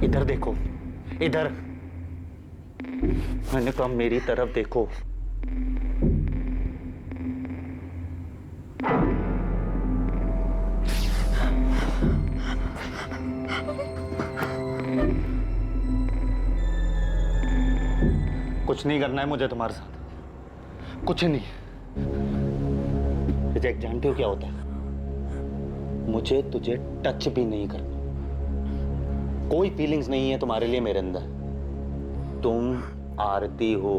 इधर देखो, इधर। मैंने कहा मेरी तरफ देखो। कुछ नहीं करना है मुझे तुम्हारे साथ, कुछ नहीं। रिजेक्ट जानते हो क्या होता है? मुझे तुझे टच भी नहीं करना। कोई फीलिंग्स नहीं है तुम्हारे लिए मेरे अंदर। तुम आरती हो,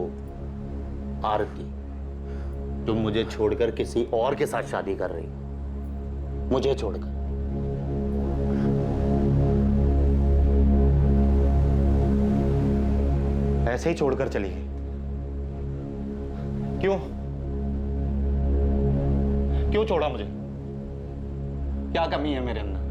आरती। तुम मुझे छोड़कर किसी और के साथ शादी कर रही हो, मुझे छोड़कर। ऐसे ही छोड़कर चली गई। क्यों? क्यों छोड़ा मुझे? क्या कमी है मेरे अंदर?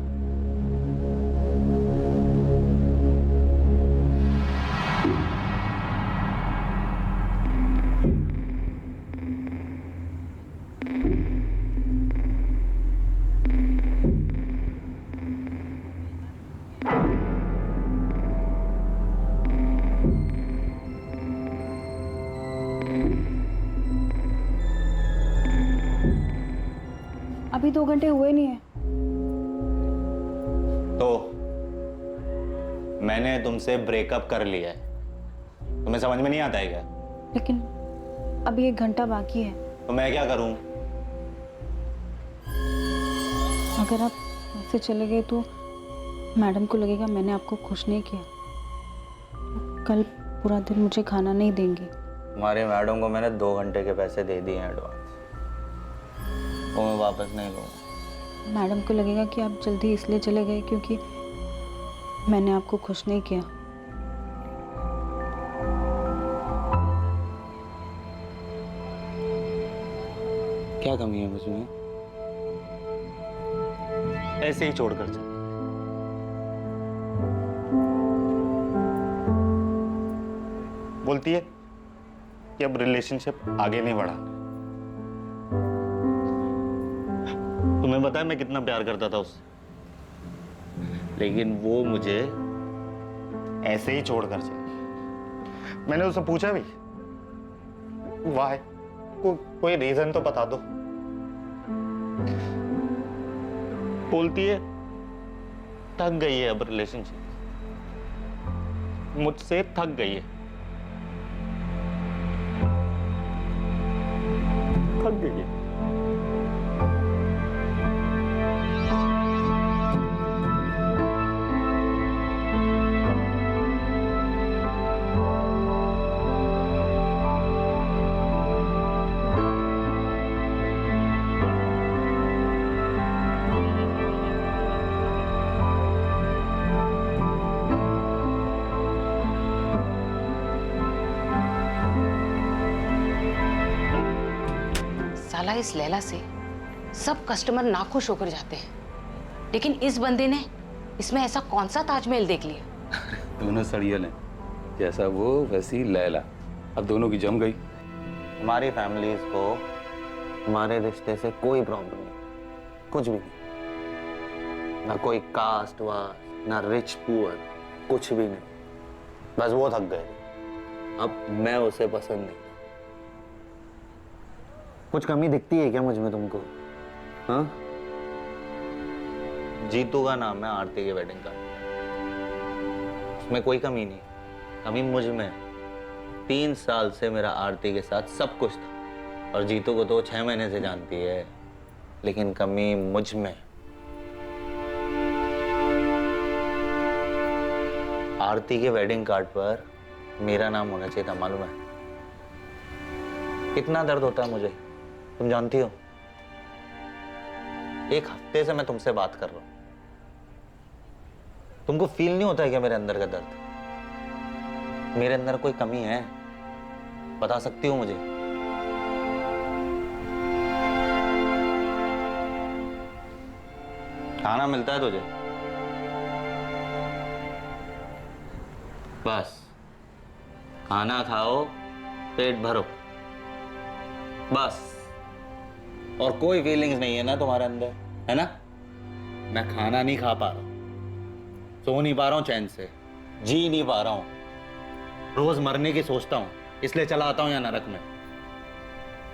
अभी 2 घंटे हुए नहीं है। तो मैंने तुमसे ब्रेकअप कर लिया है, तुम्हें समझ में नहीं आता है क्या? लेकिन अभी 1 घंटा बाकी है। तो मैं क्या करूं? अगर आप ऐसे चले गए तो मैडम को लगेगा मैंने आपको खुश नहीं किया। कल पूरा दिन मुझे खाना नहीं देंगी। तुम्हारे मैडम को मैंने 2 घंटे के पैसे दे दिए हैं एडवांस, वो मैं वापस नहीं लूंगा। मैडम को लगेगा कि आप जल्दी इसलिए चले गए क्योंकि मैंने आपको खुश नहीं किया। क्या कमी है मुझमें? ऐसे ही छोड़कर चल। बोलती है कि अब रिलेशनशिप आगे नहीं बढ़ाना। तुम्हें पता है मैं कितना प्यार करता था उससे, लेकिन वो मुझे ऐसे ही छोड़कर चली। मैंने उससे पूछा भी, वाई? कोई रीजन तो बता दो। बोलती है थक गई है अब रिलेशनशिप, मुझसे थक गई है, थक गई है। साला इस लैला से सब कस्टमर नाखुश होकर जाते हैं, लेकिन इस बंदे ने इसमें ऐसा कौन सा ताजमहल देख लिया? दोनों सड़ियल हैं, जैसा वो वैसी लैला। अब दोनों की जम गई। हमारी फैमिलीज को हमारे रिश्ते से कोई प्रॉब्लम नहीं, कुछ भी नहीं। ना कोई कास्ट वास्ट, ना रिच पुअर, कुछ भी नहीं। बस वो थक गए, अब मैं उसे पसंद नहीं। कुछ कमी दिखती है क्या मुझ में तुमको? हाँ? जीतू का नाम है आरती के वेडिंग का, उसमें कोई कमी नहीं, कमी मुझ में। 3 साल से मेरा आरती के साथ सब कुछ था, और जीतू को तो 6 महीने से जानती है, लेकिन कमी मुझ में। आरती के वेडिंग कार्ड पर मेरा नाम होना चाहिए था, मालूम है? कितना दर्द होता है मुझे, तुम जानती हो। 1 हफ्ते से मैं तुमसे बात कर रहा हूं, तुमको फील नहीं होता है क्या मेरे अंदर का दर्द? मेरे अंदर कोई कमी है, बता सकती हो मुझे? खाना मिलता है तुझे? बस खाना खाओ, पेट भरो, बस। और कोई फीलिंग्स नहीं है ना तुम्हारे अंदर, है ना? मैं खाना नहीं खा पा रहा हूं, सो नहीं पा रहा हूं चैन से, जी नहीं पा रहा हूँ, रोज मरने की सोचता हूँ, इसलिए चला आता हूँ यहाँ नरक में।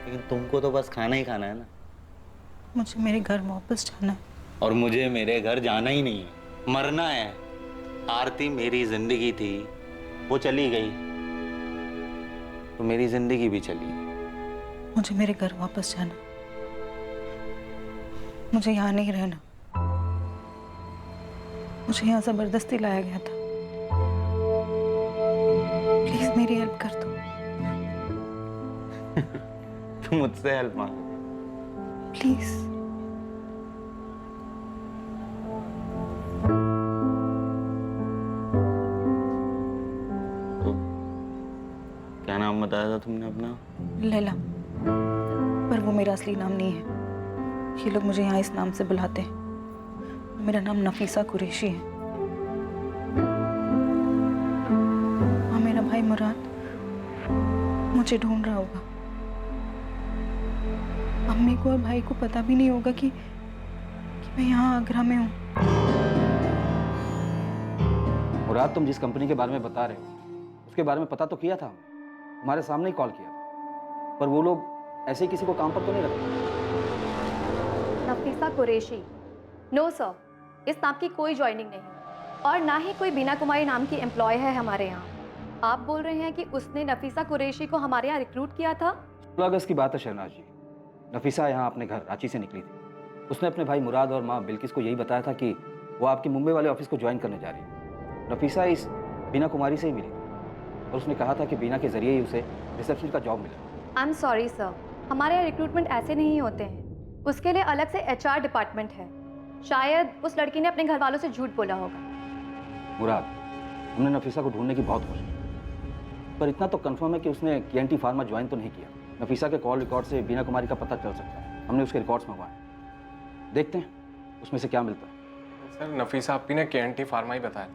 लेकिन तुमको तो बस खाना ही खाना है ना। मुझे मेरे घर वापस जाना है। और मुझे मेरे घर जाना ही नहीं है, मरना है। आरती मेरी जिंदगी थी, वो चली गई तो मेरी जिंदगी भी चली गई। मुझे मेरे घर वापस जाना है। मुझे यहाँ नहीं रहना। मुझे यहाँ जबरदस्ती लाया गया था। प्लीज मेरी हेल्प कर दो। तुम मुझसे हेल्प मांग। प्लीज। क्या नाम बताया था तुमने अपना? लैला, पर वो मेरा असली नाम नहीं है। ये लोग मुझे यहाँ इस नाम से बुलाते हैं। मेरा नाम नफीसा कुरैशी है। और मेरा भाई मुराद मुझे ढूंढ रहा होगा। अम्मी को और भाई को पता भी नहीं होगा कि मैं यहाँ आगरा में हूँ। मुराद, तुम जिस कंपनी के बारे में बता रहे हो उसके बारे में पता तो किया था हमने, तुम्हारे सामने ही कॉल किया था, पर वो लोग ऐसे ही किसी को काम पर तो नहीं रखते। नफीसा कुरैशी? नो सर, इस नाम की कोई ज्वाइनिंग नहीं और ना ही कोई बीना कुमारी नाम की एम्प्लॉय है हमारे यहाँ। आप बोल रहे हैं कि उसने नफीसा कुरैशी को हमारे यहाँ रिक्रूट किया था? 16 अगस्त की बात है शहनाज जी। नफीसा यहाँ अपने घर रांची से निकली थी। उसने अपने भाई मुराद और माँ बिल्किस को यही बताया था कि वो आपकी मुंबई वाले ऑफिस को ज्वाइन करने जा रही है। नफीसा इस बीना कुमारी से ही मिली और उसने कहा था कि बीना के जरिए ही उसे रिसेप्शन का जॉब मिला। आई एम सॉरी सर, हमारे यहाँ रिक्रूटमेंट ऐसे नहीं होते हैं। उसके लिए अलग से HR डिपार्टमेंट है। शायद उस लड़की ने अपने घर वालों से झूठ बोला होगा। मुराद, हमने नफीसा को ढूंढने की बहुत कोशिश की, पर इतना तो कंफर्म है कि उसने KNT फार्मा ज्वाइन तो नहीं किया। नफीसा के कॉल रिकॉर्ड से बीना कुमारी का पता चल सकता है। हमने उसके रिकॉर्ड्स मंगवाए, देखते हैं उसमें से क्या मिलता है। सर, नफीसा आपकी ने KNT फार्मा ही बताया।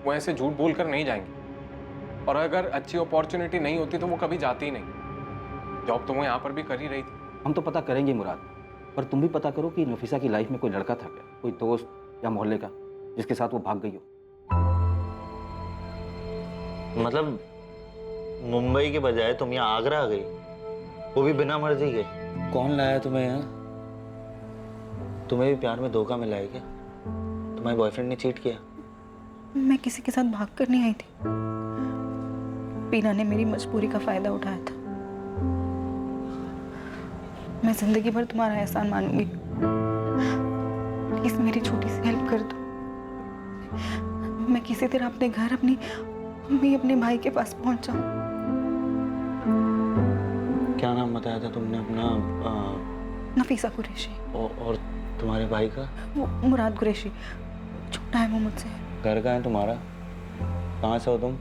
वो ऐसे झूठ बोल कर नहीं जाएंगी, और अगर अच्छी अपॉर्चुनिटी नहीं होती तो वो कभी जाती ही नहीं। जॉब तो वो यहाँ पर भी कर ही रही थी। हम तो पता करेंगे मुराद, पर तुम भी पता करो कि नफीसा की लाइफ में कोई लड़का था क्या, कोई दोस्त या मोहल्ले का, जिसके साथ वो भाग गई हो। मतलब मुंबई के बजाय तुम यहाँ आगरा आ गई, वो भी बिना मर्जी के? कौन लाया तुम्हें यहाँ? तुम्हें भी प्यार में धोखा मिला है क्या? तुम्हारे बॉयफ्रेंड ने चीट किया? मैं किसी के साथ भाग कर नहीं आई थी। बीना ने मेरी मजबूरी का फायदा उठाया था। मैं जिंदगी भर तुम्हारा एहसान मानूंगी। प्लीज मेरी छोटी सी हेल्प कर दो। मैं किसी तरह अपने घर, अपनी मम्मी, अपने भाई के पास पहुंच जाऊं। क्या नाम बताया था तुमने अपना? नफीसा कुरैशी। और तुम्हारे भाई का? वो मुराद कुरैशी, छोटा है वो मुझसे। घर का है तुम्हारा? कहाँ से हो तुम?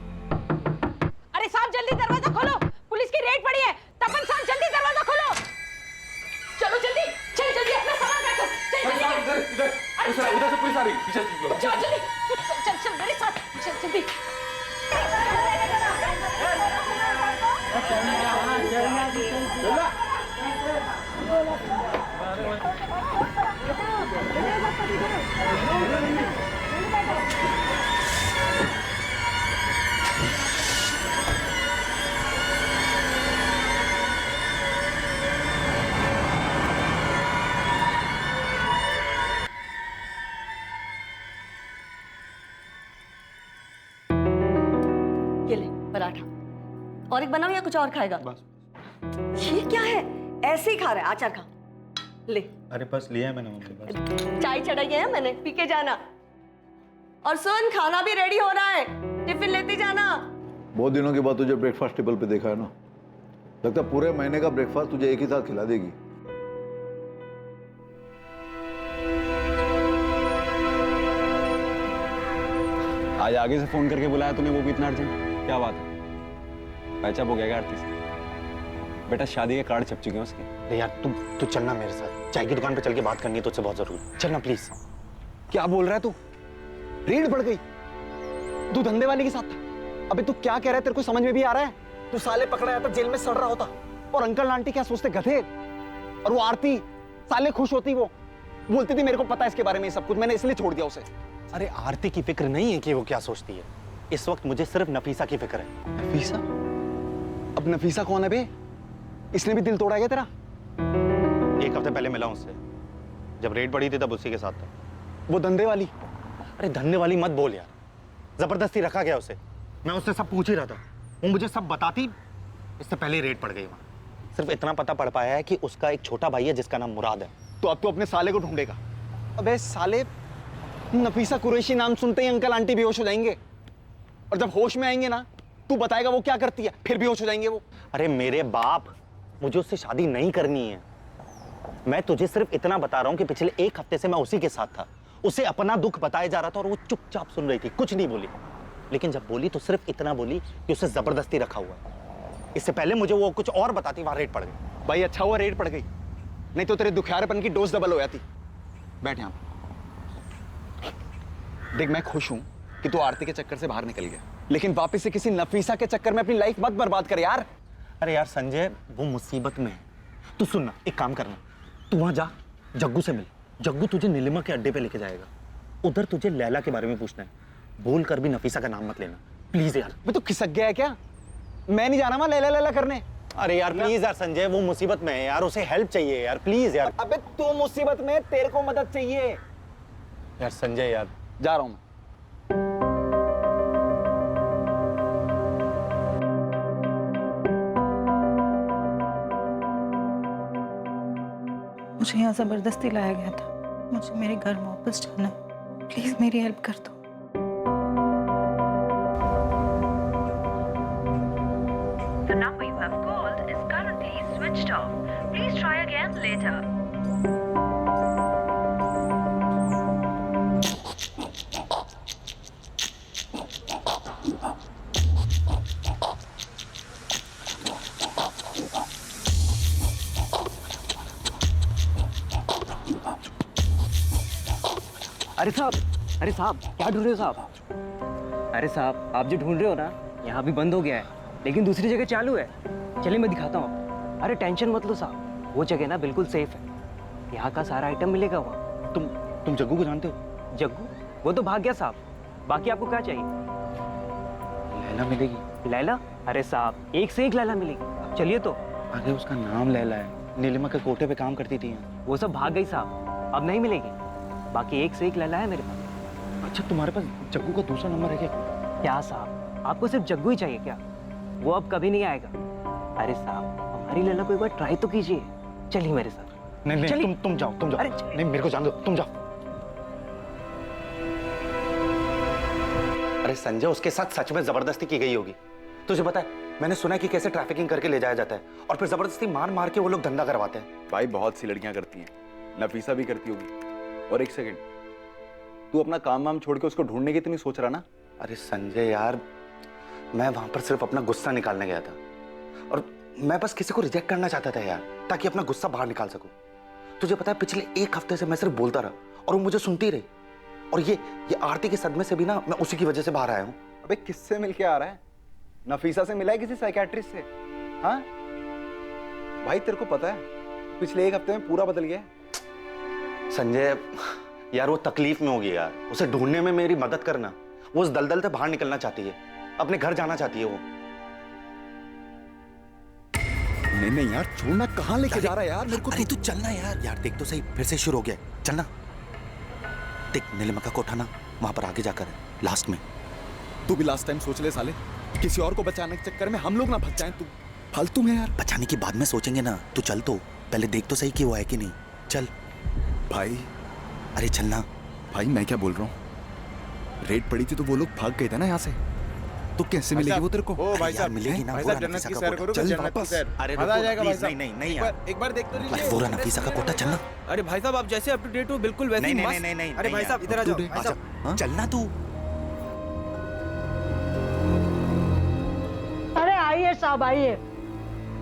अरे साहब जल्दी दरवाजा खोलो, पुलिस की रेड पड़ी है। तपन साहब जल्दी दरवाजा खोलो। चलो जल्दी, चल जल्दी अपना सामान रखो। चल जल्दी। उधर से पुलिस आ रही, पीछे चल जल्दी, चल चल मेरे साथ, चल जल्दी। ये ले पराठा, और एक बनाओ या कुछ और खाएगा? बस। ये क्या है, ऐसे ही खा रहा है? आचार खा ले। अरे बस लिया है मैंने मम्मी, बस। चाय चढ़ाई है मैंने, पी के जाना। और सुन, खाना भी रेडी हो रहा है, टिफिन लेती जाना। बहुत दिनों के बाद तुझे ब्रेकफास्ट टेबल पे देखा है ना, लगता है पूरे महीने का ब्रेकफास्ट तुझे एक ही साथ खिला देगी। आज आगे से फोन करके बुलाया तूने, वो भी इतना अर्जेंट? क्या बात है? पैचअप हो गया आरती से? बेटा शादी के कार्ड छप चुके हैं उसके। अरे यार तू चलना मेरे साथ, चाय की दुकान पे चल के बात करनी है तुझसे बहुत जरूरी। चलना प्लीज। क्या बोल रहा है तू? रेड बढ़ गई? तू धंधे वाले के साथ था? अबे तू क्या कह रहा है, तेरे को समझ में भी आ रहा है? तू साले पकड़ा जाता, जेल में सड़ रहा होता, और अंकल आंटी क्या सोचते, गधे। और वो आरती साले खुश होती, वो बोलती थी मेरे को पता है इसके बारे में सब कुछ, मैंने इसलिए छोड़ दिया उसे। अरे आरती की फिक्र नहीं है कि वो क्या सोचती है, इस वक्त मुझे सिर्फ नफीसा की फिक्र है। नफीसा? अब नफीसा कौन है बे? इसने भी दिल तोड़ा क्या तेरा? 1 हफ्ते पहले मिला हूं उससे, जब रेड पड़ी थी तब उसी के साथ था। वो धंधे वाली? अरे धंधे वाली मत बोल यार, जबरदस्ती रखा गया उसे। मैं उससे सब पूछ ही रहा था, वो मुझे सब बताती, इससे पहले ही रेड पड़ गई वहां। सिर्फ इतना पता पड़ पाया है कि उसका एक छोटा भाई है जिसका नाम मुराद है। तो अब तो अपने साले को ढूंढेगा। अबे साले, नफीसा कुरैशी नाम सुनते ही अंकल आंटी बेहोश हो जाएंगे, और जब होश में आएंगे ना, तू बताएगा वो क्या करती है, फिर बेहोश हो जाएंगे वो। अरे मेरे बाप, मुझे उससे शादी नहीं करनी है। मैं तुझे सिर्फ इतना बता रहा हूं कि पिछले 1 हफ्ते से मैं उसी के साथ था। उसे अपना दुख बताया जा रहा था और वो चुपचाप सुन रही थी, कुछ नहीं बोली। लेकिन जब बोली तो सिर्फ इतना बोली कि उसे जबरदस्ती रखा हुआ है। इससे पहले मुझे वो कुछ और बताती, वहां रेड पड़ गई। भाई अच्छा हुआ रेड पड़ गई, नहीं तो तेरे दुखियारेपन की डोज डबल हो जाती। बैठ यहाँ। देख मैं खुश हूं कि तू आरती के चक्कर से बाहर निकल गया, लेकिन वापस से किसी नफीसा के चक्कर में अपनी लाइफ मत बर्बाद कर यार। अरे यार संजय, वो मुसीबत में है। तू सुनना, एक काम करना, तू वहां जा, जग्गू से मिल। जग्गू तुझे नीलिमा के अड्डे पे लेके जाएगा। उधर तुझे लैला के बारे में पूछना है। बोल कर भी नफीसा का नाम मत लेना, प्लीज यार। मैं तो खिसक गया है क्या? मैं नहीं जाना वहां लैला लैला करने। अरे यार प्लीज यार संजय, वो मुसीबत में है यार, उसे हेल्प चाहिए यार, प्लीज यार। अबे तू मुसीबत में, तेरे को मदद चाहिए। यार संजय यार, जा रहा हूं मैं। मुझे यहाँ जबरदस्ती लाया गया था, मुझे मेरे घर वापस जाना है। प्लीज मेरी हेल्प कर दो। The number you have called is currently switched off. Please try again later. अरे साहब क्या ढूंढ रहे हो साहब? अरे साहब आप जो ढूंढ रहे हो ना, यहाँ भी बंद हो गया है, लेकिन दूसरी जगह चालू है। चलिए मैं दिखाता हूँ आपको। अरे टेंशन मत लो साहब, वो जगह ना बिल्कुल सेफ है, यहाँ का सारा आइटम मिलेगा वहाँ। तुम जग्गू को जानते हो? जग्गू? वो तो भाग गया साहब। बाकी आपको क्या चाहिए? लैला मिलेगी? लैला? अरे साहब एक से एक लैला मिलेगी, अब चलिए तो। अरे उसका नाम लैला है, नीलिमा के कोटे पे काम करती थी। वो सब भाग गई साहब, अब नहीं मिलेगी। बाकी एक से एक लैला है मेरे पास। अच्छा तुम्हारे पास जग्गू का दूसरा नंबर है क्या? क्या साहब, आपको सिर्फ जग्गू ही चाहिए क्या? वो अब कभी नहीं आएगा। अरे साहब हमारी लैला को एक बार ट्राई तो कीजिए, चलिए मेरे साथ। नहीं तुम जाओ। अरे नहीं मेरे को जान दो, तुम जाओ। अरे संजय, उसके साथ सच में जबरदस्ती की गई होगी। तुझे पता है, मैंने सुना है कि कैसे ट्रैफिकिंग करके ले जाया जाता है और फिर जबरदस्ती मार मार के वो लोग धंधा करवाते हैं। भाई बहुत सी लड़कियां करती हैं, नफीसा भी करती होगी। और एक सेकंड, तू अपना काम वाम छोड़ के उसको ढूंढने की इतनी सोच रहा ना? अरे संजय यार, मैं वहां पर सिर्फ अपना गुस्सा निकालने गया था और मैं बस किसी को रिजेक्ट करना चाहता था यार, ताकि अपना गुस्सा बाहर निकाल सकूं। तुझे पता है पिछले 1 हफ्ते से मैं सिर्फ बोलता रहा और वो मुझे सुनती रही। और ये आरती के सदमे से भी ना मैं उसी की वजह से बाहर आया हूं। अबे किससे मिलके आ रहा है? नफीसा से मिला है किसी साइकियाट्रिस्ट से? हाँ भाई तेरे को पता है पिछले 1 हफ्ते में पूरा बदल गया है। संजय यार, वो तकलीफ में होगी यार, उसे ढूंढने में मेरी मदद करना। वो उस दलदल से बाहर निकलना चाहती है, अपने घर जाना चाहती है वो। नहीं यार, छोड़ना, कहाँ लेके जा रहा है यार मेरे को? अरे तू चलना यार देख तो सही, फिर से शुरू हो गया, चलना। देख नीलिमा का कोठा ना वहां पर आगे जाकर है, लास्ट में। तू भी लास्ट टाइम सोच ले साले, किसी और को बचाने के चक्कर में हम लोग ना फंस जाएं। तू फालतू में यार। बचाने की बाद में सोचेंगे ना, तू चल, तो पहले देख तो सही कि वो है कि नहीं। चल भाई। अरे चलना भाई। मैं क्या बोल रहा हूँ, रेड पड़ी थी तो वो लोग भाग गए थे ना यहाँ से, तो कैसे मिलेगी वो तेरे को? ओ भाई साहब मिलेगी ना, पूरा नफीसा का कोटा। चल वापस। अरे मजा आ जाएगा भाई साहब। नहीं यार, एक बार देख तो लीजिए। पूरा नफीसा का कोटा, चलना। अरे भाई साहब आप जैसे अप टू डेट हो बिल्कुल वैसे ही मस्त। नहीं। अरे भाई साहब इधर आ जाओ भाई साहब, चलना तू। अरे आइए साहब आइए।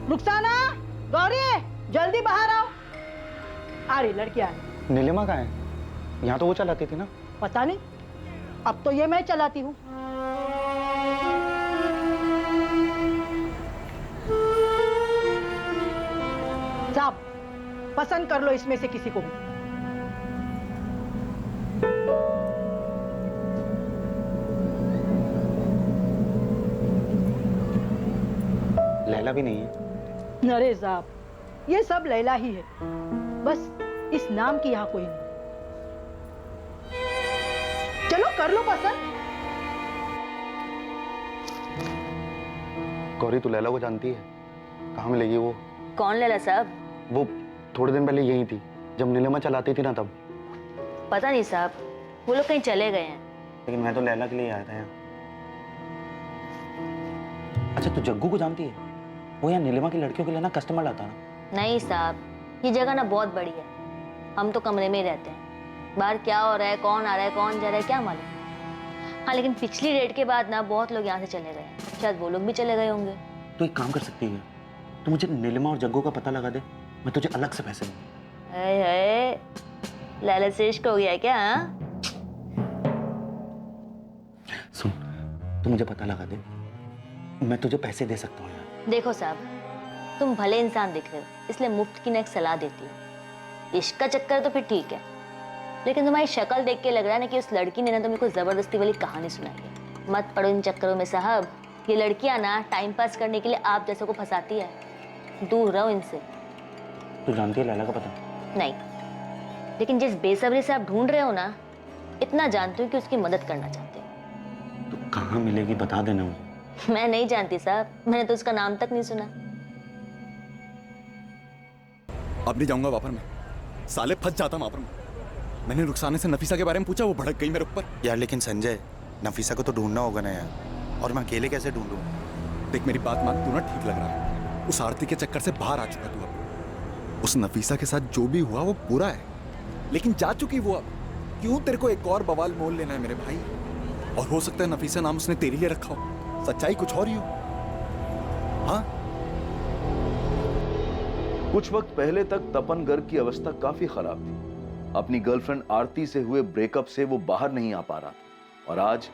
रुखसाना, गौरी, जल्दी बाहर आओ। आ रही लड़की आ रही। नीलिमा कहाँ है? यहाँ तो वो चलाती थी ना। पता नहीं, अब तो ये मैं चलाती हूँ। साहब पसंद कर लो इसमें से किसी को भी। लैला भी नहीं है। अरे साहब, ये सब लैला ही है, बस इस नाम की यहाँ कोई नहीं। चलो कर लो पसंद। गौरी, तू लैला को जानती है? कहाँ मिलेगी वो? कौन लैला साहब? वो थोड़े दिन पहले यही थी, जब नीलिमा चलाती थी ना तब। पता नहीं साहब, वो लोग कहीं चले गए हैं। लेकिन मैं तो लैला के लिए आया था यहाँ। अच्छा, तू जग्गू को जानती है? वो यहाँ नीलिमा की लड़कियों के लिए ना कस्टमर लाता ना। नहीं साहब, ये जगह ना बहुत बड़ी है, हम तो कमरे में ही रहते हैं। बाहर क्या हो रहा है, कौन आ रहा है, कौन जा रहा है, क्या मालूम। हाँ, लेकिन पिछली रेड के बाद ना बहुत लोग यहाँ से चले गए हैं, शायद वो लोग भी चले गए होंगे। तो एक काम कर सकती है, तू मुझे नीलिमा और जग्गू का पता लगा दे, मैं तुझे अलग से पैसे दूंगा। है लाला से इश्क हो गया क्या? सुन, तू मुझे पता लगा दे, मैं तुझे पैसे दे सकता हूँ यार। देखो साहब, तुम भले इंसान दिख रहे हो, इसलिए मुफ्त की ना एक सलाह देती हूँ। इश्क का चक्कर तो फिर ठीक है, लेकिन तुम्हारी शक्ल देख के लग रहा है ना कि उस लड़की ने ना तुमको जबरदस्ती वाली कहानी सुनाई है। मत पड़ो इन चक्करों में साहब, ये लड़कियां ना टाइम पास करने के लिए आप जैसों को फंसाती है, दूर रहो इनसे। तू जानती है लैला का पता? नहीं, लेकिन जिस बेसब्री से आप ढूंढ रहे हो ना, इतना जानती हूँ कि उसकी मदद करना चाहते हो। तू कहाँ मिलेगी बता देना मुझे। मैं नहीं जानती साहब, मैंने तो उसका नाम तक नहीं सुना। अब नहीं जाऊंगा वहां पर मैं, साले फंस जाता वहां पर मैं। मैंने रुखसाने से नफीसा के बारे में पूछा, वो भड़क गई मेरे ऊपर। यार लेकिन संजय, नफीसा को तो ढूंढना होगा ना यार, और मैं अकेले कैसे ढूंढूं? देख मेरी बात मान, तू ना ठीक लग रहा है, उस आरती के चक्कर से बाहर आ चुका तू अब। उस नफीसा के साथ जो भी हुआ वो पूरा है, लेकिन जा चुकी वो अब। क्यों तेरे को एक और बवाल मोल लेना है मेरे भाई? और हो सकता है नफीसा नाम उसने तेरे लिए रखा हो, सच्चाई कुछ और ही हो। हाँ, कुछ वक्त पहले तक तपन गर्ग की अवस्था काफी खराब थी। अपनी गर्लफ्रेंड आरती से हुए ब्रेकअप से वो बाहर नहीं आ पा रहा था, और आज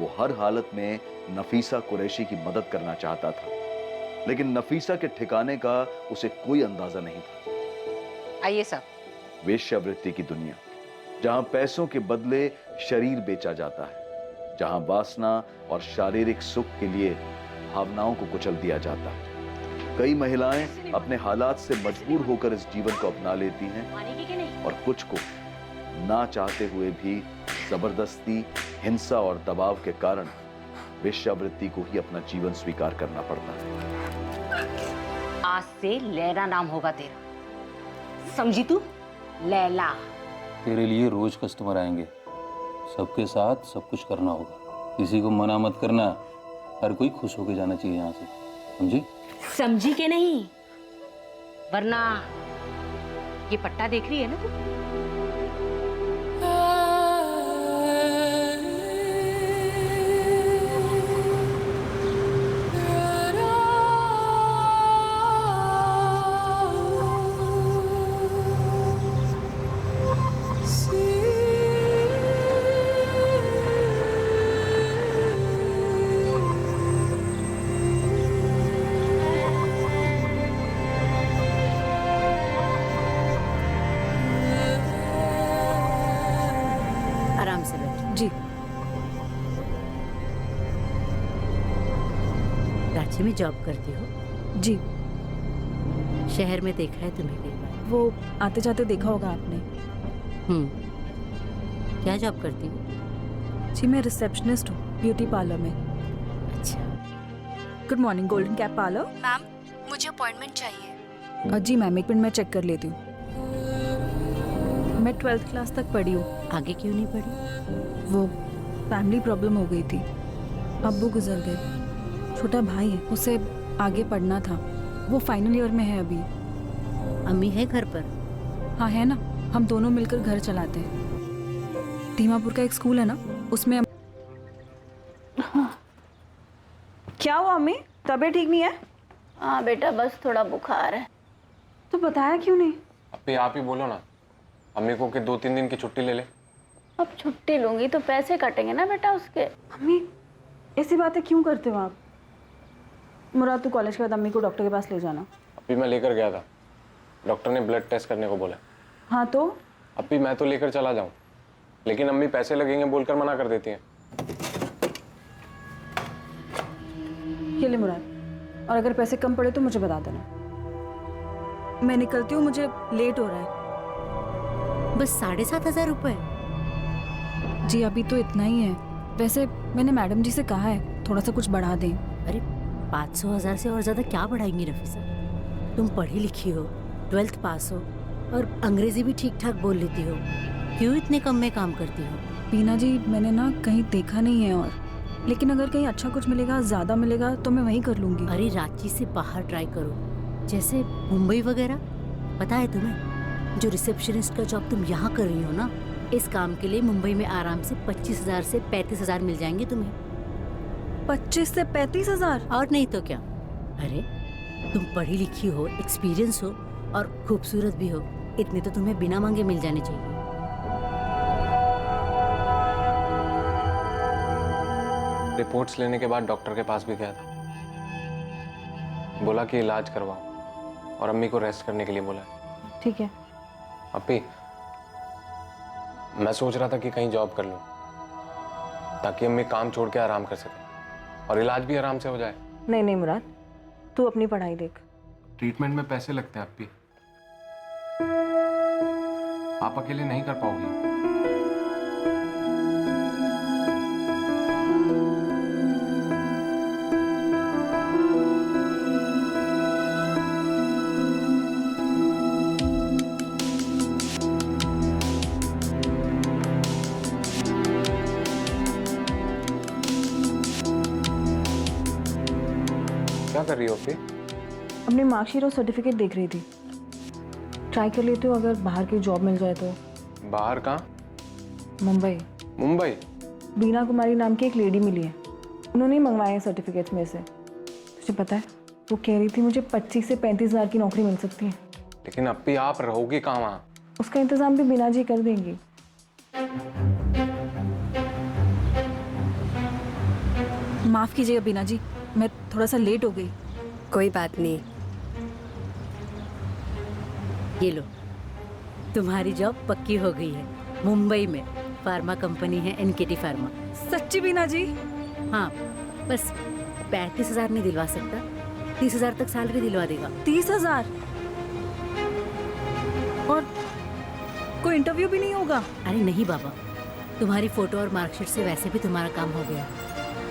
वो हर हालत में नफीसा कुरैशी की मदद करना चाहता था, लेकिन नफीसा के ठिकाने का उसे कोई अंदाजा नहीं था। आइए साहब। वेश्यावृत्ति की दुनिया, जहां पैसों के बदले शरीर बेचा जाता है, जहां वासना और शारीरिक सुख के लिए भावनाओं को कुचल दिया जाता है। कई महिलाएं अपने हालात से मजबूर होकर इस जीवन को अपना लेती हैं, और कुछ को ना चाहते हुए भी जबरदस्ती, हिंसा और दबाव के कारण वेश्यावृत्ति को ही अपना जीवन स्वीकार करना पड़ता है। आज से लैला नाम होगा तेरा, समझी तू? लैला। तेरे लिए रोज कस्टमर आएंगे, सबके साथ सब कुछ करना होगा, किसी को मना मत करना, हर कोई खुश होके जाना चाहिए यहाँ से, समझी? समझी के नहीं, वरना ये पट्टा देख रही है ना तू? आराम से बैठो। जी। रांची में जॉब करती हो? जी। शहर में देखा है तुम्हें कई बार। वो आते जाते देखा होगा आपने। क्या जॉब करती हो? जी, मैं रिसेप्शनिस्ट हूँ ब्यूटी पार्लर में। अच्छा। Good morning, golden cap parlour. Ma'am, मुझे अपॉइंटमेंट चाहिए। जी मैम, एक मिनट मैं चेक कर लेती हूँ। मैं 12th क्लास तक पढ़ी हूँ। आगे क्यों नहीं पढ़ी? वो फैमिली प्रॉब्लम हो गई थी, अब्बू गुजर गए, छोटा भाई है, उसे आगे पढ़ना था, वो फाइनल ईयर में है अभी। अम्मी है घर पर? हाँ है ना, हम दोनों मिलकर घर चलाते हैं। दीमापुर का एक स्कूल है ना, उसमें क्या हुआ अम्मी, तबीयत ठीक नहीं है? हाँ बेटा, बस थोड़ा बुखार है। तो बताया क्यों नहीं? अभी आप ही बोलो ना अम्मी को कि 2-3 दिन की छुट्टी ले ले। अब छुट्टी लूंगी तो पैसे कटेंगे ना बेटा उसके। अम्मी ऐसी बातें क्यों करते हो आप? मुराद, तू कॉलेज के बाद अम्मी को डॉक्टर के पास ले जाना। अभी मैं लेकर गया था, डॉक्टर ने ब्लड टेस्ट करने को बोला। हाँ तो? अभी मैं तो लेकर चला जाऊं, लेकिन अम्मी पैसे लगेंगे बोलकर मना कर देती हैं। ये ले मुराद, और अगर पैसे कम पड़े तो मुझे बता देना। मैं निकलती हूँ, मुझे लेट हो रहा है। बस 7,500 रुपये? जी अभी तो इतना ही है। वैसे मैंने मैडम जी से कहा है थोड़ा सा कुछ बढ़ा दें। अरे 500,000 से और ज़्यादा क्या बढ़ाएंगी नफीसा? तुम पढ़ी लिखी हो, 12th पास हो और अंग्रेजी भी ठीक ठाक बोल लेती हो, क्यों इतने कम में काम करती हो? बीना जी मैंने ना कहीं देखा नहीं है, और लेकिन अगर कहीं अच्छा कुछ मिलेगा, ज़्यादा मिलेगा तो मैं वहीं कर लूँगी। अरे रांची से बाहर ट्राई करो, जैसे मुंबई वगैरह। पता है तुम्हें, जो रिसेप्शनिस्ट का जॉब तुम यहाँ कर रही हो ना, इस काम के लिए मुंबई में आराम से 25,000 से 35,000 मिल जाएंगे तुम्हें। 25 से 35,000? और नहीं तो क्या। अरे तुम पढ़ी लिखी हो, एक्सपीरियंस हो और खूबसूरत भी हो, इतने तो तुम्हें बिना मांगे मिल जाने चाहिए। रिपोर्ट्स लेने के बाद डॉक्टर के पास भी गया था, बोला कि इलाज करवाओ और अम्मी को रेस्ट करने के लिए बोला है। ठीक है। अप्पी, मैं सोच रहा था कि कहीं जॉब कर लूं ताकि अम्मी काम छोड़ के आराम कर सके और इलाज भी आराम से हो जाए। नहीं नहीं मुराद, तू अपनी पढ़ाई देख। ट्रीटमेंट में पैसे लगते हैं अप्पी, आप अकेले नहीं कर पाओगी। क्या कर रही हो अप्पी? अपनी मार्कशीट और सर्टिफिकेट देख रही थी। ट्राई कर लेती हूँ, अगर बाहर की जॉब मिल जाए तो। बाहर कहाँ? मुंबई। मुंबई? बीना कुमारी नाम की एक लेडी मिली है, उन्होंने ही मंगवाए हैं सर्टिफिकेट्स में से। तुझे पता है, वो कह रही थी मुझे 25 से 35,000 की नौकरी मिल सकती है। लेकिन अप्पी आप रहोगी कहाँ वहाँ? उसका इंतजाम भी बीना जी कर देंगी। माफ कीजिएगा बीना जी, मैं थोड़ा सा लेट हो गई। कोई बात नहीं। ये लो, तुम्हारी जॉब पक्की हो गई है। मुंबई में फार्मा कंपनी है NKT फार्मा। सच्ची बीना जी? हाँ, बस 35,000 नहीं दिलवा सकता, 30,000 तक सैलरी दिलवा देगा। 30,000? और कोई इंटरव्यू भी नहीं होगा? अरे नहीं बाबा, तुम्हारी फोटो और मार्कशीट से वैसे भी तुम्हारा काम हो गया।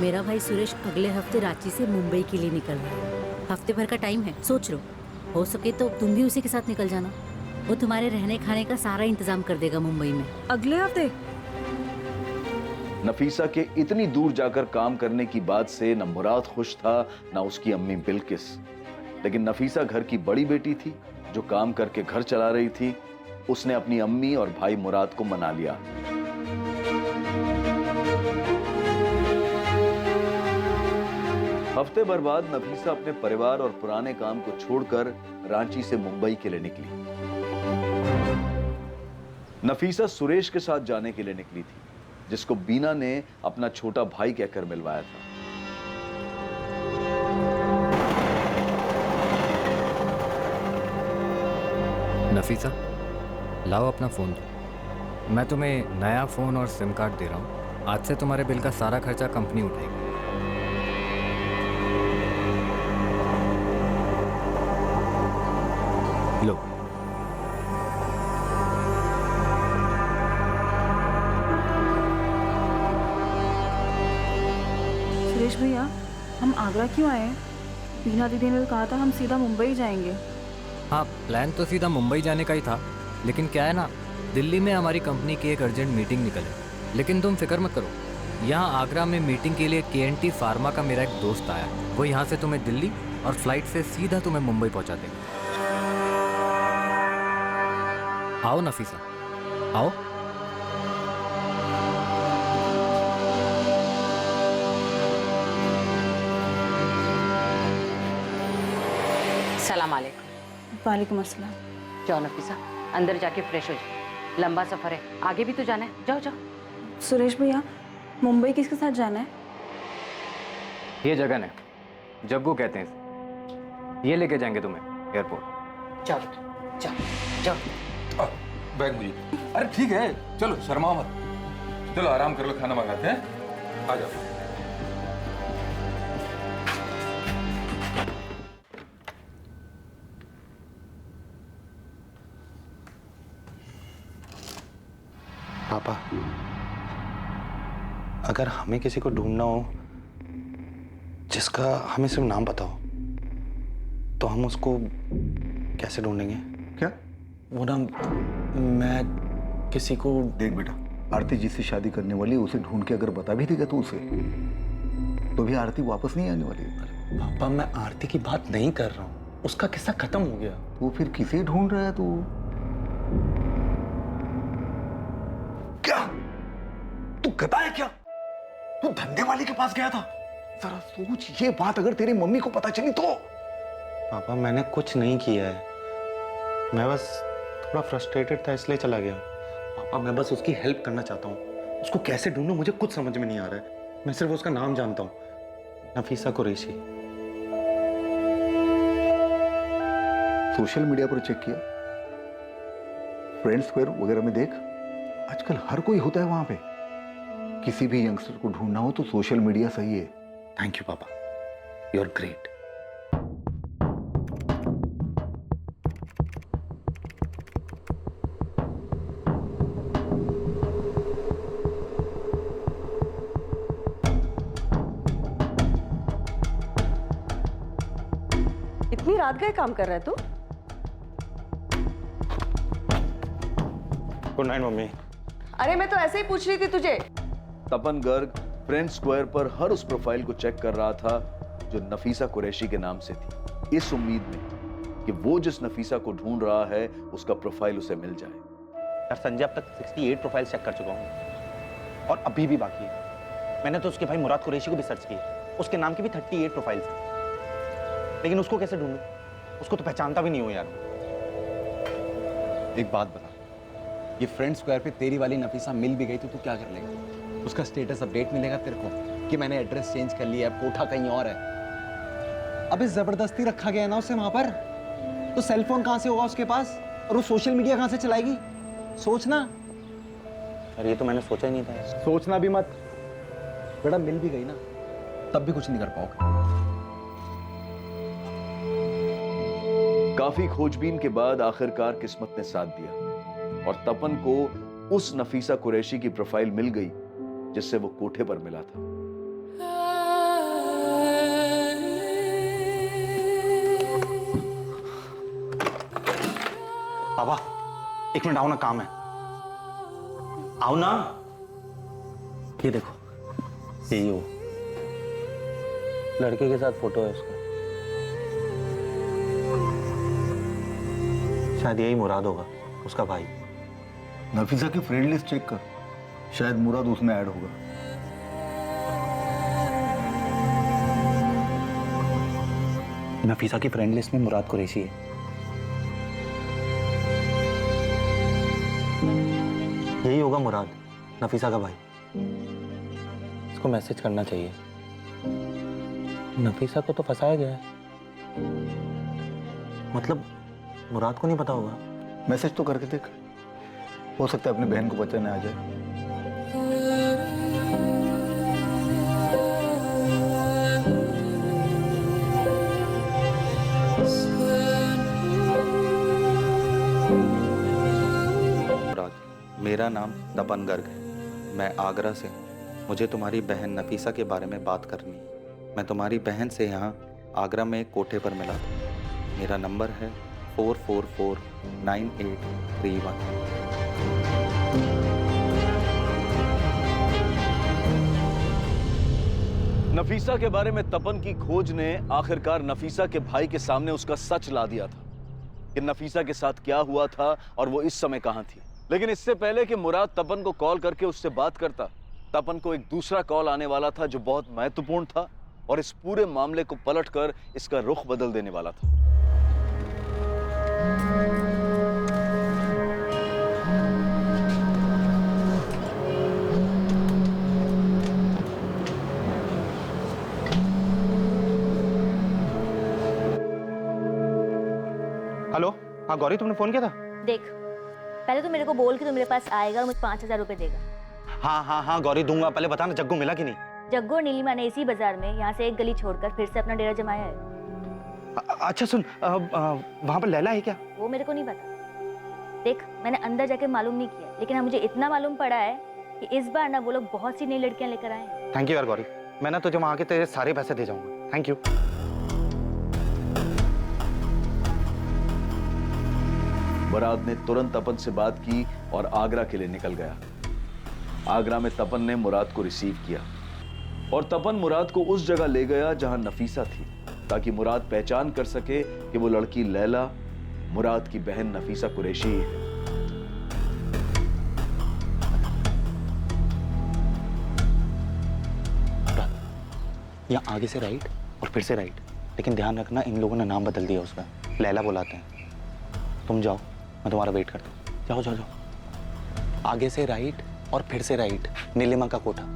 मेरा भाई सुरेश अगले हफ्ते रांची से मुंबई के लिए निकल रहा है। हफ्ते भर का टाइम है, सोच लो, हो सके तो तुम भी उसी के साथ निकल जाना। वो तुम्हारे रहने खाने का सारा इंतजाम कर देगा मुंबई में। अगले हफ्ते? नफीसा के इतनी दूर जाकर काम करने की बात से न मुराद खुश था, न उसकी अम्मी बिल्किस। लेकिन नफीसा घर की बड़ी बेटी थी जो काम करके घर चला रही थी। उसने अपनी अम्मी और भाई मुराद को मना लिया। हफ्ते भर बाद नफीसा अपने परिवार और पुराने काम को छोड़कर रांची से मुंबई के लिए निकली। नफीसा सुरेश के साथ जाने के लिए निकली थी, जिसको बीना ने अपना छोटा भाई कहकर मिलवाया था। नफीसा, लाओ अपना फोन दो। मैं तुम्हें नया फोन और सिम कार्ड दे रहा हूँ। आज से तुम्हारे बिल का सारा खर्चा कंपनी उठाएगी। लो। सुरेश भैया, हम आगरा क्यों आए हैं? बीना दीदी ने कहा था हम सीधा मुंबई जाएंगे। हाँ, प्लान तो सीधा मुंबई जाने का ही था, लेकिन क्या है ना, दिल्ली में हमारी कंपनी की एक अर्जेंट मीटिंग निकल है। लेकिन तुम फिक्र मत करो, यहाँ आगरा में मीटिंग के लिए KNT फार्मा का मेरा एक दोस्त आया, वो यहाँ से तुम्हें दिल्ली और फ्लाइट से सीधा तुम्हें मुंबई पहुँचा देगा। आओ नफीसा, आओ। सलाम अलैकुम। वालेकुम अस्सलाम। जाओ नफीसा, अंदर जाके फ्रेश हो जाओ, लंबा सफर है, आगे भी तो जाना है। जाओ जाओ। सुरेश भैया, मुंबई किसके साथ जाना है? ये जगह है, जग्गू कहते हैं इसे। ये लेके जाएंगे तुम्हें एयरपोर्ट। जाओ जाओ जाओ। बैग मुझे। अरे ठीक है, चलो शर्मा मत, चलो आराम कर लो, खाना मंगाते हैं, आ जाओ। पापा, अगर हमें किसी को ढूंढना हो जिसका हमें सिर्फ नाम पता हो, तो हम उसको कैसे ढूंढेंगे? क्या? वो ना, मैं किसी को... देख बेटा, आरती जिससे शादी करने वाली है उसे ढूंढ के अगर बता भी देगा तो उसे, तो भी आरती वापस नहीं आने वाली है। पापा, मैं आरती की बात नहीं कर रहा हूँ, उसका किस्सा खत्म हो गया। तो फिर किसे ढूंढ रहा है तू? क्या तू गधा है क्या? तू धंधे वाले के पास गया था? जरा सोच, ये बात अगर तेरी मम्मी को पता चली तो? पापा, मैंने कुछ नहीं किया है, मैं बस थोड़ा फ्रस्ट्रेटेड था इसलिए चला गया। पापा, मैं बस उसकी हेल्प करना चाहता हूँ। उसको कैसे ढूंढूं मुझे कुछ समझ में नहीं आ रहा है। मैं सिर्फ उसका नाम जानता हूँ, नफीसा कुरैशी। सोशल मीडिया पर चेक किया? फ्रेंड स्क्वायर वगैरह में देख, आजकल हर कोई होता है वहां पे। किसी भी यंगस्टर को ढूंढना हो तो सोशल मीडिया सही है। थैंक यू पापा, यू आर ग्रेट। इतनी रात गए काम कर रहा है तू? Good night mummy. अरे मैं तो ऐसे ही पूछ रही थी तुझे। तपन गर्ग फ्रेंड स्क्वायर पर हर उस प्रोफाइल को चेक कर रहा था जो नफीसा कुरैशी के नाम से थी, इस उम्मीद में कि वो जिस नफीसा को ढूंढ रहा है उसका प्रोफाइल उसे मिल जाए। यार संजय, अब तक 68 प्रोफाइल चेक कर चुका हूँ और अभी भी बाकी है। मैंने तो उसके भाई मुराद कुरैशी को भी सर्च किया, उसके नाम की भी 38 प्रोफाइल्स हैं, लेकिन उसको कैसे ढूंढूं? उसको तो पहचानता भी नहीं हो यार। एक बात बता, ये फ्रेंड स्क्वायर पे तेरी वाली नफीसा मिल भी गई तो तू क्या कर लेगा? उसका स्टेटस अपडेट मिलेगा तेरे को कि मैंने एड्रेस चेंज कर लिया है, कोठा कहीं और है। अबे जबरदस्ती रखा गया ना उसे वहां पर, तो सेल फोन कहां से होगा उसके पास और वो सोशल मीडिया कहां से चलाएगी? सोचना। अरे ये तो मैंने सोचा ही नहीं था। सोचना भी मत बेटा, मिल भी गई ना तब भी कुछ नहीं कर पाओगे। काफी खोजबीन के बाद आखिरकार किस्मत ने साथ दिया और तपन को उस नफीसा कुरैशी की प्रोफाइल मिल गई जिससे वो कोठे पर मिला था। पापा, एक मिनट आओ ना, काम है। आओ ना। ये देखो, यही हो, लड़के के साथ फोटो है उसका। शायद यही मुराद होगा, उसका भाई। नफीसा की फ्रेंड लिस्ट चेक कर, शायद मुराद उसमें ऐड होगा। नफीसा की फ्रेंड लिस्ट में मुराद कुरैशी है। यही होगा मुराद, नफीसा का भाई। इसको मैसेज करना चाहिए। नफीसा को तो फंसाया गया है, मतलब मुराद को नहीं पता होगा। मैसेज तो करके देख, हो सकता है अपनी बहन को पता न आ जाए। मुराद, मेरा नाम तपन गर्ग है, मैं आगरा से हूँ। मुझे तुम्हारी बहन नफीसा के बारे में बात करनी है। मैं तुम्हारी बहन से यहाँ आगरा में एक कोठे पर मिला था। मेरा नंबर है 4449831। नफीसा के बारे में तपन की खोज ने आखिरकार नफीसा के भाई के सामने उसका सच ला दिया था कि नफीसा के साथ क्या हुआ था और वो इस समय कहां थी। लेकिन इससे पहले कि मुराद तपन को कॉल करके उससे बात करता, तपन को एक दूसरा कॉल आने वाला था जो बहुत महत्वपूर्ण था और इस पूरे मामले को पलटकर इसका रुख बदल देने वाला था। हेलो, हाँ गौरी, तुमने फोन किया था? देख, पहले तो मेरे को बोल कि तू मेरे पास आएगा और मुझे 5000 रुपए देगा। हाँ गौरी, दूंगा। पहले बताना जग्गू मिला कि नहीं? जग्गू और नीलिमा ने इसी बाजार में यहाँ से एक गली छोड़कर फिर से अपना डेरा जमाया है। अच्छा सुन, वहां पर लैला है क्या? वो मेरे को नहीं पता। देख, मैंने अंदर जाके मालूम नहीं किया, लेकिन हाँ मुझे इतना मालूम पड़ा है कि इस बार ना वो लोग बहुत सी नई लड़कियां लेकर आए हैं। थैंक यू यार गौरी, मैं ना तुझे वहां के तेरे सारे पैसे दे जाऊंगा। Thank you. मुराद ने तुरंत तपन से बात की और आगरा के लिए निकल गया। आगरा में तपन ने मुराद को रिसीव किया और तपन मुराद को उस जगह ले गया जहां नफीसा थी, ताकि मुराद पहचान कर सके कि वो लड़की लैला मुराद की बहन नफीसा कुरैशी है। यहाँ आगे से राइट और फिर से राइट, लेकिन ध्यान रखना इन लोगों ने नाम बदल दिया उसका, लैला बुलाते हैं। तुम जाओ, मैं तुम्हारा वेट करता हूँ। जाओ जाओ जाओ, आगे से राइट और फिर से राइट, नीलिमा का कोठा।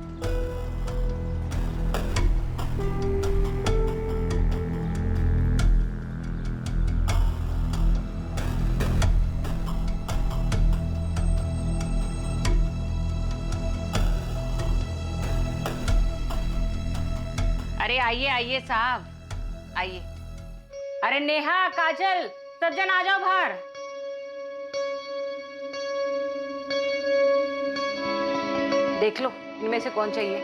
अरे आइए आइए साहब, आइए। अरे नेहा, काजल, सब जन आ जाओ बाहर। देख लो इनमें से कौन चाहिए।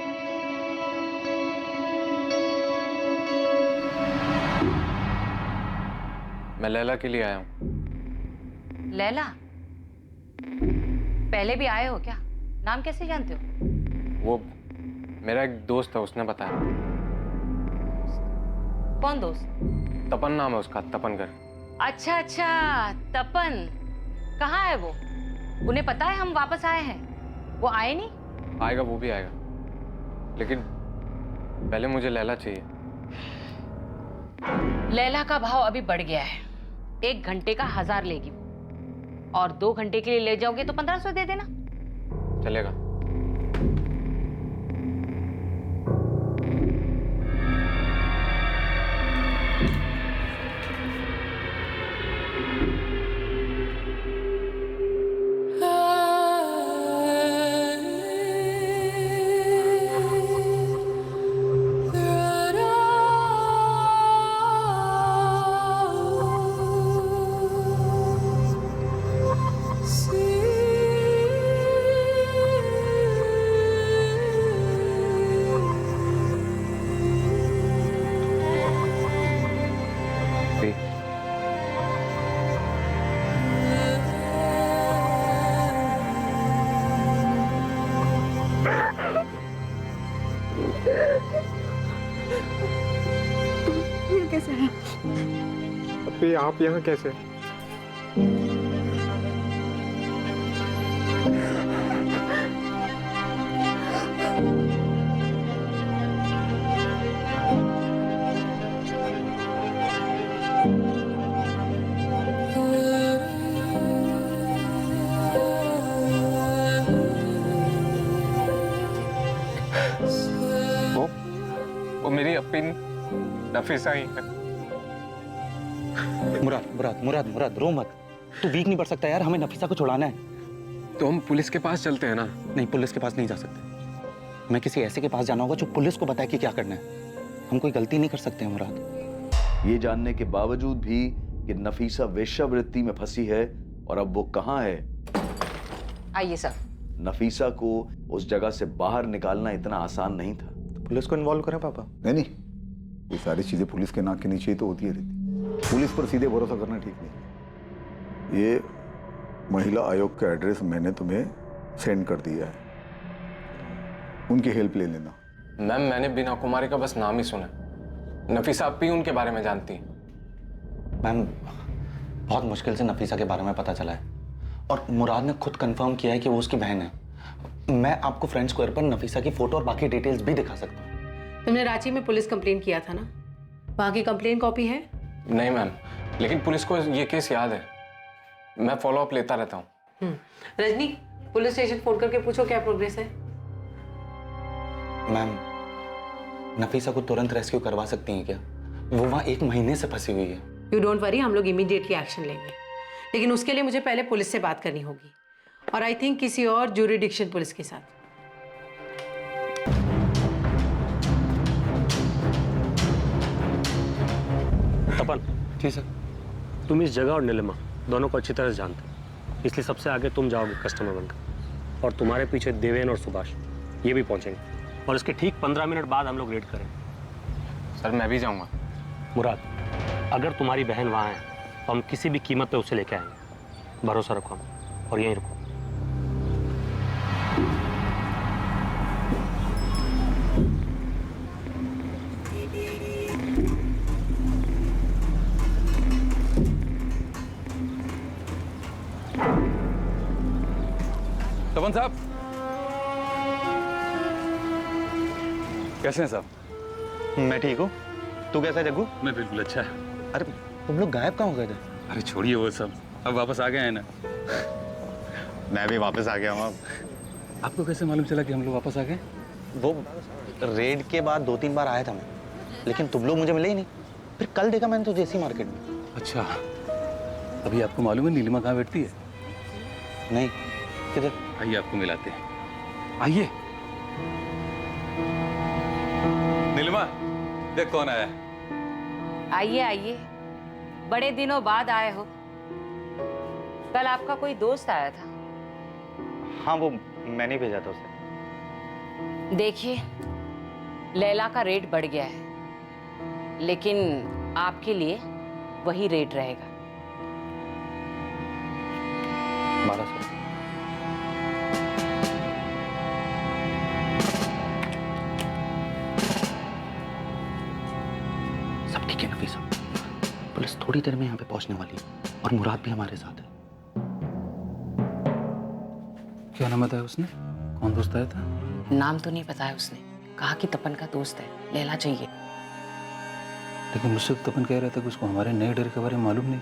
मैं लैला के लिए आया हूँ। लैला? पहले भी आए हो क्या? नाम कैसे जानते हो? वो मेरा एक दोस्त है, उसने बताया। कौन दोस्त? तपन नाम है उसका, तपनगर। अच्छा अच्छा, तपन। कहाँ है वो? उन्हें पता है हम वापस आए हैं? वो आए नहीं? आएगा, वो भी आएगा, लेकिन पहले मुझे लैला चाहिए। लैला का भाव अभी बढ़ गया है। 1 घंटे का 1000 लेगी वो, और 2 घंटे के लिए ले जाओगे तो 1500 दे देना। चलेगा। कैसे है? अभी आप यहाँ कैसे? वो मेरी अपनी नफीसा ही है। मुराद मुराद मुराद मुराद, रो मत। तू वीक नहीं पड़ सकता यार, हमें नफीसा को छुड़ाना है। तो हम पुलिस के पास चलते हैं ना? नहीं, पुलिस के पास नहीं जा सकते। मैं किसी ऐसे के पास जाना होगा जो पुलिस को बताए कि क्या करना है। हम कोई गलती नहीं कर सकते हैं मुराद। ये जानने के बावजूद भी कि नफीसा वेश्यावृत्ति में फंसी है और अब वो कहाँ है, आइए सर। नफीसा को उस जगह से बाहर निकालना इतना आसान नहीं था। तो पुलिस को इन्वॉल्व करें पापा? नहीं, ये सारी चीजें पुलिस के नाक के नीचे ही तो होती है रहती। पुलिस पर सीधे भरोसा करना ठीक नहीं। ये महिला आयोग का एड्रेस मैंने तुम्हें सेंड कर दिया है, उनकी हेल्प ले लेना। मैम, मैंने बीना कुमारी का बस नाम ही सुना। नफीसा आप ही उनके बारे में जानती हैं? मैम, बहुत मुश्किल से नफीसा के बारे में पता चला है और मुराद ने खुद कंफर्म किया है कि वो उसकी बहन है। मैं आपको फ्रेंड स्क्वायर पर नफीसा की फोटो और बाकी डिटेल्स भी दिखा सकता हूँ। तुमने रांची में पुलिस कंप्लेन किया था ना, वहाँ की कंप्लेन कॉपी है? नहीं मैम, लेकिन पुलिस को ये केस याद है। मैं फॉलो अप लेता रहता हूँ। रजनी, पुलिस स्टेशन फोन करके पूछो क्या प्रोग्रेस है। मैम, नफीसा को तुरंत रेस्क्यू करवा सकती हैं क्या? वो वहाँ 1 महीने से फंसी हुई है। यू डोंट वरी, हम लोग इमीडिएटली एक्शन लेंगे, लेकिन उसके लिए मुझे पहले पुलिस से बात करनी होगी, और आई थिंक किसी और ज्यूरिडिक्शन पुलिस के साथ। तपन। जी सर। तुम इस जगह और नीलिमा दोनों को अच्छी तरह से जानते हो। इसलिए सबसे आगे तुम जाओगे कस्टमर बनकर, और तुम्हारे पीछे देवेन और सुभाष ये भी पहुंचेंगे, और इसके ठीक 15 मिनट बाद हम लोग रेड करेंगे। सर मैं भी जाऊंगा। मुराद, अगर तुम्हारी बहन वहाँ है तो हम किसी भी कीमत पे उसे लेके आएंगे। भरोसा रखो हम, और यहीं रुको। तपन साहब कैसे हैं साहब? मैं ठीक हूँ। तू कैसा है जग्गू? मैं बिल्कुल अच्छा है। अरे तुम लोग गायब कहाँ हो गए थे? अरे छोड़िए वो सब, अब वापस आ गए हैं ना। मैं भी वापस आ गया हूँ अब। आपको कैसे मालूम चला कि हम लोग वापस आ गए? वो रेड के बाद 2-3 बार आया था मैं, लेकिन तुम लोग मुझे मिले ही नहीं। फिर कल देखा मैंने तो जेसी मार्केट में। अच्छा, अभी आपको मालूम है नीलिमा कहाँ बैठती है? नहीं, किधर? आइए आपको मिलाते हैं, आइए। नीलिमा, देख कौन आया है। आइए आइए, बड़े दिनों बाद आए हो। कल आपका कोई दोस्त आया था। हाँ, वो मैंने भेजा था उसे। देखिए, लैला का रेट बढ़ गया है, लेकिन आपके लिए वही रेट रहेगा। 1200। सब ठीक है नफीसा, पुलिस थोड़ी देर में यहाँ पे पहुंचने वाली है, और मुराद भी हमारे साथ है। क्या नाम बताया उसने? कौन दोस्त आया था? नाम तो नहीं बताया उसने, कहा कि तपन का दोस्त है, लैला चाहिए। लेकिन मुझसे तो तपन कह रहा था कि उसको हमारे नए डर के बारे में मालूम नहीं,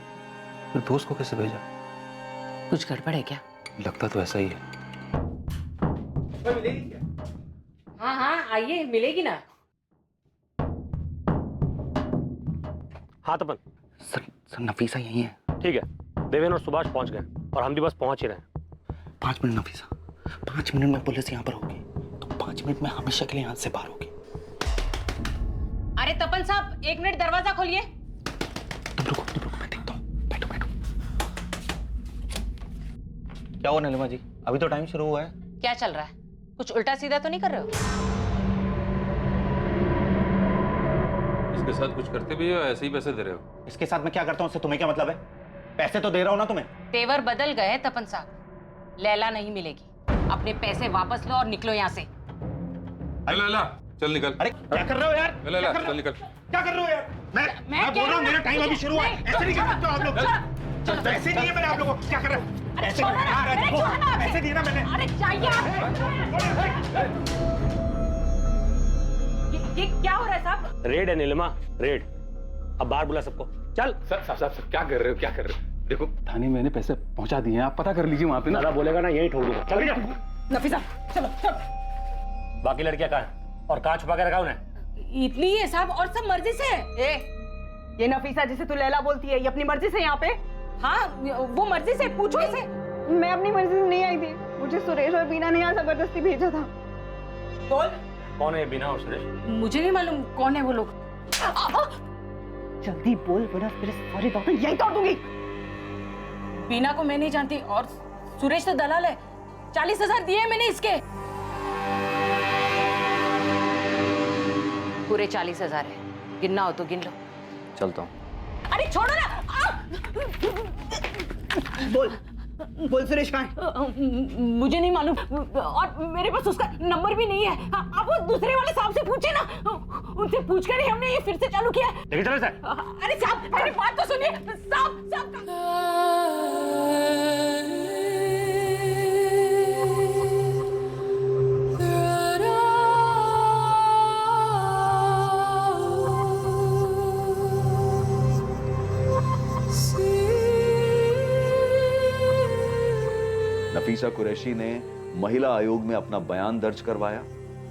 फिर दोस्त को कैसे भेजा? कुछ गड़बड़ है क्या? लगता तो ऐसा ही है। मिलेगी क्या? हाँ हाँ आइए, मिलेगी ना। हाँ तपन। सर नफीसा यही है। ठीक है, देवेन और सुभाष पहुंच गए, और हम भी बस पहुंच ही रहे हैं। 5 मिनट नफीसा, 5 मिनट में पुलिस यहाँ पर होगी, तो 5 मिनट में हमेशा के लिए यहाँ से बाहर होगी। अरे तपन साहब, 1 मिनट दरवाजा खोलिए। तुम रुको, मैं देखता हूँ। बैठो। क्या हुआ नीलिमा जी, अभी तो टाइम शुरू हुआ है। क्या चल रहा है? कुछ उल्टा सीधा तो नहीं कर रहे हो? इसके साथ कुछ करते भी हो, ऐसे ही पैसे दे रहे हो? इसके साथ मैं क्या करता हूँ उससे तुम्हें क्या मतलब है? पैसे तो दे रहा हूँ ना तुम्हें। तेवर बदल गए तपन साहब, लैला नहीं मिलेगी। अपने पैसे वापस लो और निकलो यहाँ से। लैला चल निकल। अरे क्या कर रहे हो यार? लैला चल निकल। क्या कर रहे हो यार? मैं बोल रहा हूँ, मेरा टाइम अभी शुरू हुआ है। ऐसे नहीं कर सकते हो आप लोग। पैसे दिए मैंने आप लोगों को। क्या कर रहे हो? पैसे पैसे दिए ना मैंने। अरे चाहिए। ये क्या हो रहा है साहब? रेड है नीलिमा, रेड। अब बाहर बुला सबको। चल। सर क्या कर रहे हो, क्या कर रहे हो? देखो थाने मैंने पैसे पहुंचा दिए हैं, आप पता कर लीजिए वहां पे ना। दादा बोलेगा ना, यही ठोक दूंगा। चल जा। नफीसा चलो। बाकी लड़कियां कहाँ हैं? और कहाँ छुपा के रखा उन्हें? इतनी है साहब, और सब मर्जी से। ये नफीसा जिसे तू लैला बोलती है, ये अपनी मर्जी से यहाँ पे? हाँ, वो मर्जी से, पूछो इसे। मैं अपनी मर्जी से नहीं आई थी, मुझे सुरेश और बीना ने यहाँ जबरदस्ती भेजा था। बोल, कौन है बीना और सुरेश? मुझे नहीं मालूम कौन है वो लोग। जल्दी बोल, वरना तेरे सारे दांत यही तोड़ दूंगी। बीना को मैं नहीं जानती, और सुरेश तो दलाल है। 40,000 दिए मैंने इसके। पूरे 40,000 है, गिनना हो तो गिन लो। चलता हूँ। अरे छोड़ो ना। बोल सुरेश कहाँ है? मुझे नहीं मालूम, और मेरे पास उसका नंबर भी नहीं है। आप वो दूसरे वाले साहब से पूछे ना, उनसे पूछकर ही हमने ये फिर से चालू किया है। लेकिन चलो सर। अरे साहब, मेरी बात तो सुनिए। साहब नफीसा कुरैशी ने महिला आयोग में अपना बयान दर्ज करवाया।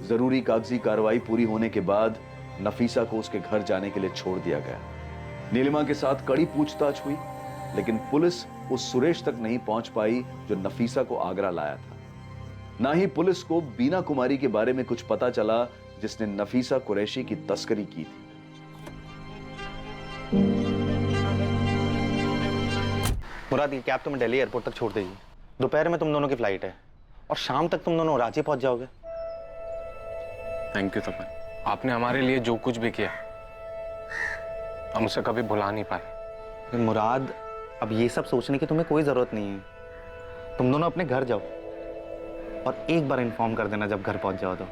जरूरी कागजी कार्रवाई पूरी होने के बाद नफीसा को उसके घर जाने के लिए छोड़ दिया गया। नीलिमा के साथ कड़ी पूछताछ हुई, लेकिन पुलिस उस सुरेश तक नहीं पहुंच पाई जो नफीसा को आगरा लाया था। ना ही पुलिस को बीना कुमारी के बारे में कुछ पता चला जिसने नफीसा कुरैशी की तस्करी की थी। मुराद, ये कैब तुम्हें दिल्ली एयरपोर्ट तक छोड़ देगी। दोपहर में तुम दोनों की फ्लाइट है और शाम तक तुम दोनों रांची पहुंच जाओगे। थैंक यू तपन, आपने हमारे लिए जो कुछ भी किया हम उसे कभी भुला नहीं पाए। मुराद, अब ये सब सोचने की तुम्हें कोई जरूरत नहीं है। तुम दोनों अपने घर जाओ और एक बार इन्फॉर्म कर देना जब घर पहुंच जाओ तो।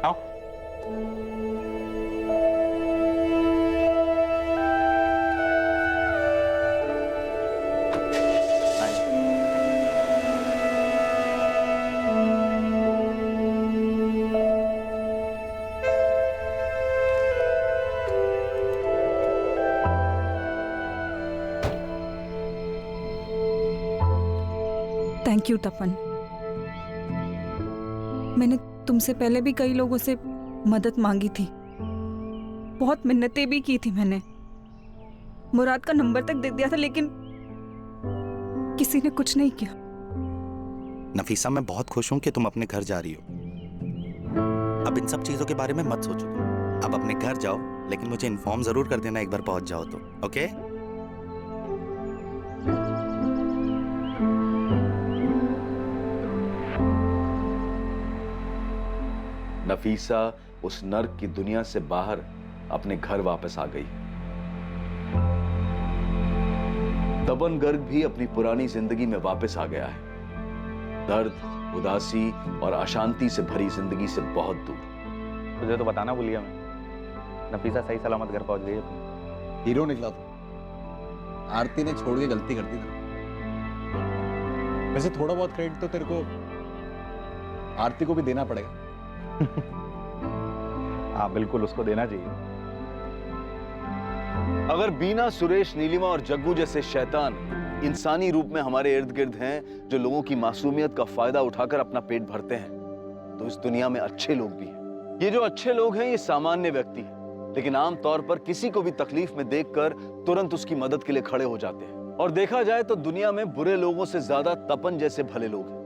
आओ। थैंक यू तपन। मैंने तुमसे पहले भी कई लोगों से मदद मांगी थी, बहुत मिन्नतें भी की थी मैंने, मुराद का नंबर तक दे दिया था, लेकिन किसी ने कुछ नहीं किया। नफीसा, मैं बहुत खुश हूं कि तुम अपने घर जा रही हो। अब इन सब चीजों के बारे में मत सोचो तुम। अब अपने घर जाओ, लेकिन मुझे इन्फॉर्म जरूर कर देना एक बार पहुंच जाओ तो, ओके? नफीसा उस नर्क की दुनिया से बाहर अपने घर वापस आ गई। तपन गर्ग भी अपनी पुरानी जिंदगी में वापस आ गया है, दर्द, उदासी और अशांति से भरी जिंदगी से बहुत दूर। तुझे तो बताना भूल गया मैं, नफीसा सही सलामत घर पहुंच गई है। हीरो निकला तो आरती ने छोड़ के गलती कर दी था। वैसे थोड़ा बहुत क्रेडिट तो तेरे को आरती को भी देना पड़ेगा। हाँ बिल्कुल, उसको देना चाहिए। अगर बीना, सुरेश, नीलिमा और जग्गू जैसे शैतान इंसानी रूप में हमारे इर्द गिर्द हैं जो लोगों की मासूमियत का फायदा उठाकर अपना पेट भरते हैं, तो इस दुनिया में अच्छे लोग भी हैं। ये जो अच्छे लोग हैं ये सामान्य व्यक्ति हैं, लेकिन आमतौर पर किसी को भी तकलीफ में देखकर तुरंत उसकी मदद के लिए खड़े हो जाते हैं। और देखा जाए तो दुनिया में बुरे लोगों से ज्यादा तपन जैसे भले लोग हैं।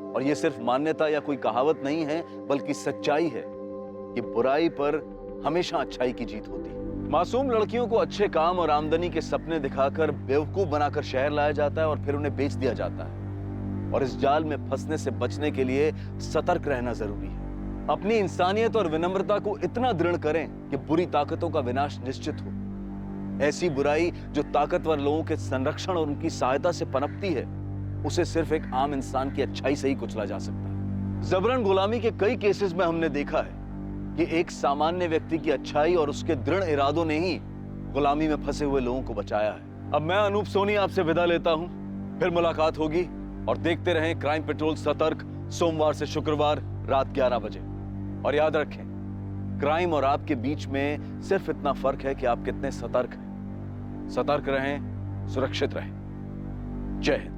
और ये सिर्फ मान्यता या कोई कहावत नहीं है, बल्कि सच्चाई है कि बुराई पर हमेशा अच्छाई की जीत होती है। मासूम लड़कियों को अच्छे काम और आमदनी के सपने दिखाकर बेवकूफ बनाकर शहर लाया जाता है और फिर उन्हें बेच दिया जाता है। और इस जाल में फंसने से बचने के लिए सतर्क रहना जरूरी है। अपनी इंसानियत और विनम्रता को इतना दृढ़ करें कि बुरी ताकतों का विनाश निश्चित हो। ऐसी बुराई जो ताकतवर लोगों के संरक्षण और उनकी सहायता से पनपती है, उसे सिर्फ एक आम इंसान की अच्छाई से ही कुचला जा सकता है। जबरन गुलामी के कई केसेस में हमने देखा है कि एक सामान्य व्यक्ति की अच्छाई और उसके दृढ़ इरादों ने ही गुलामी में फंसे हुए लोगों को बचाया है। अब मैं अनूप सोनी आपसे विदा लेता हूं, फिर मुलाकात होगी। और देखते रहें क्राइम पेट्रोल सतर्क, सोमवार से शुक्रवार रात 11 बजे। और याद रखें, क्राइम और आपके बीच में सिर्फ इतना फर्क है कि आप कितने सतर्क हैं। सतर्क रहें, सुरक्षित रहें। जय हिंद।